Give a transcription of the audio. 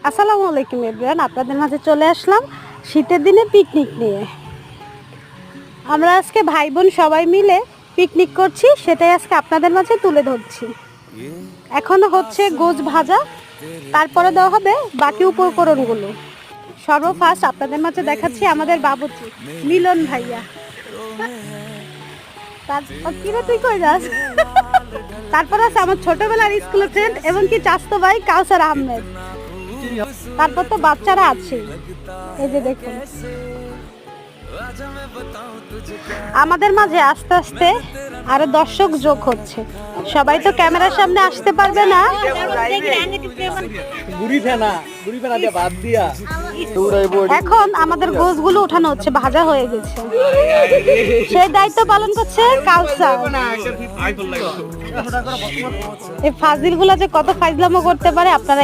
আসসালামু আলাইকুম এভরিওয়ান, আপনাদের মাঝে চলে আসলাম শীতের দিনে পিকনিক নিয়ে। আমরা আজকে ভাই বোন সবাই মিলে পিকনিক করছি, সেটাই আজকে আপনাদের মাঝে তুলে ধরছি। এখনো হচ্ছে গোছ ভাজা, তারপরে দেওয়া হবে বাকি উপকরণগুলো। সর্বফার্স্ট আপনাদের মাঝে দেখাচ্ছি আমাদের বাবুর্চি মিলন ভাইয়া। তারপর তুই কই যাস? তারপর আছে আমার ছোটবেলার স্কুলের ফ্রেন্ড এবং কি চাস্তো ভাই কাউসার আহমেদ। তারপর তো বাচ্চারা আছে, এই যে দেখুন। আমাদের মাঝে আস্তে আস্তে আরো দর্শক যোগ হচ্ছে। সবাই তো ক্যামেরার সামনে আসতে পারবে না। এখন আমাদের গোছগুলো উঠানো হচ্ছে, ভাজা হয়ে গেছে। সেই দায়িত্ব পালন করছে কাউসার। এই ফাজিল গুলা যে কত ফাইজলামো করতে পারে আপনারা